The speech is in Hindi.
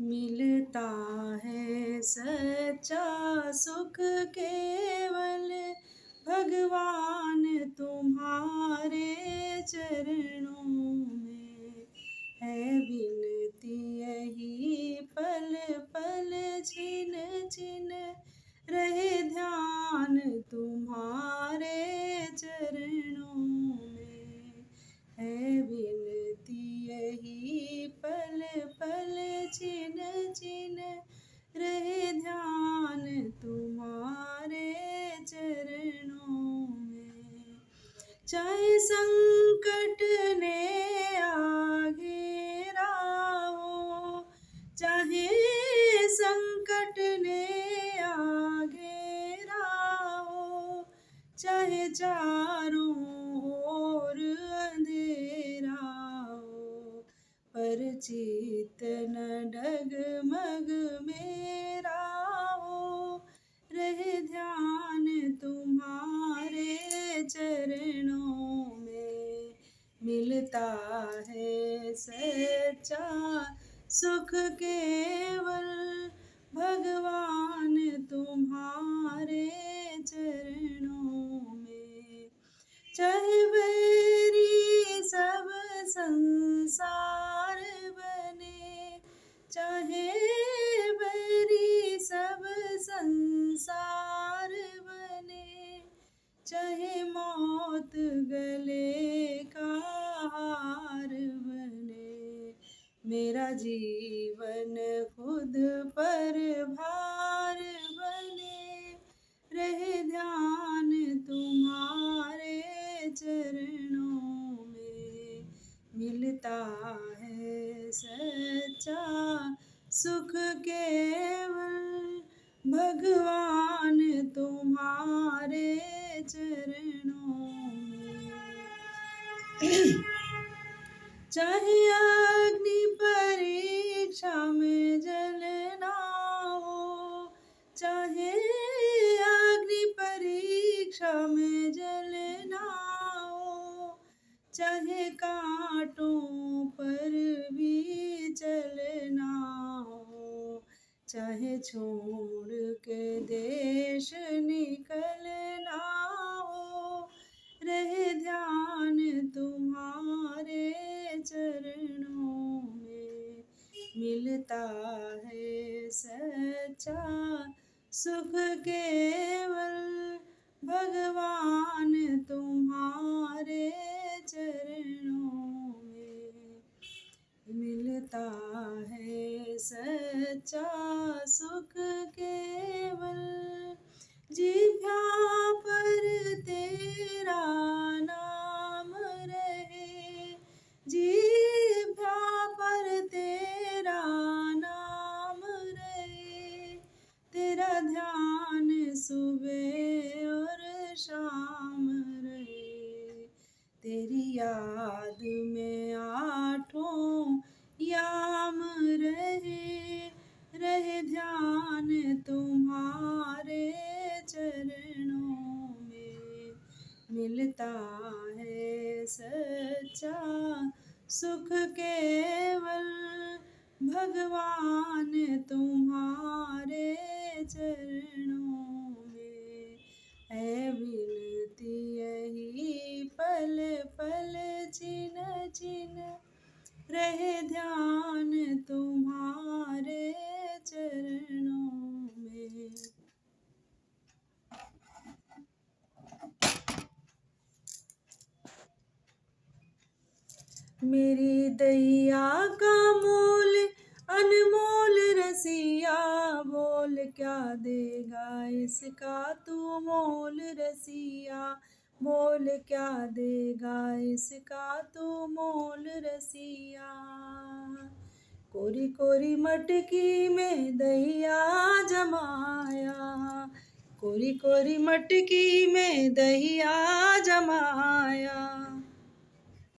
मिलता है सच्चा सुख केवल भगवान तुम्हारे चरणों में। है विनती यही पल पल छिन छिन रहे ध्यान तुम्हारे चरणों में। है विनती यही पल पल छिन छिन रहे ध्यान तुम्हारे चरणों में। चाहे संकट ने आ घेरा हो, चाहे संकट ने आ घेरा हो, चाहे चारों ओर अंधेरा हो, पर चित न डगमग मेरा हो। रहे ध्यान तुम्हारे चरणों में। मिलता है सच्चा सुख केवल भगवान तुम्हारे चरणों में। चाहे बैरी सब संसार बने, चाहे बैरी सब संसार बने, चाहे मौत गले का हार बने, मेरा जीवन खुद पर भार बने। रहे ध्यान तुम्हारे चरणों में। मिलता है सच्चा सुख केवल भगवान तुम्हारे चरणों में। चाहे अग्नि परीक्षा में जलना हो, चाहे अग्नि परीक्षा में जलना हो, चाहे कांटों पर भी चलना हो, चाहे छोड़ के देश निकलना हो। रहे ध्यान तुम्हारे चरणों में। मिलता है सच्चा सुख केवल भगवान तुम्हारे चरणों में। मिलता है सच्चा सुख केवल जिह्वा पर तेरा नाम रहे, जिह्वा पर तेरा नाम रहे, तेरा ध्यान सुबह और शाम रहे, तेरी याद में आठों याम रहे। रहे ध्यान तुम्हारे चरणों में। मिलता है सच्चा सुख केवल भगवान तुम्हारे चरणों में। है विनती यही पल पल छिन छिन रहे ध्यान तुम्हारे चरणों में। मेरी दैया का मोल अनमोल रसिया, बोल क्या देगा इसका तू मोल रसिया, बोल क्या देगा इसका तू मोल रसिया। कोरी कोरी मटकी में दहिया जमाया, कोरी कोरी मटकी में दहिया जमाया,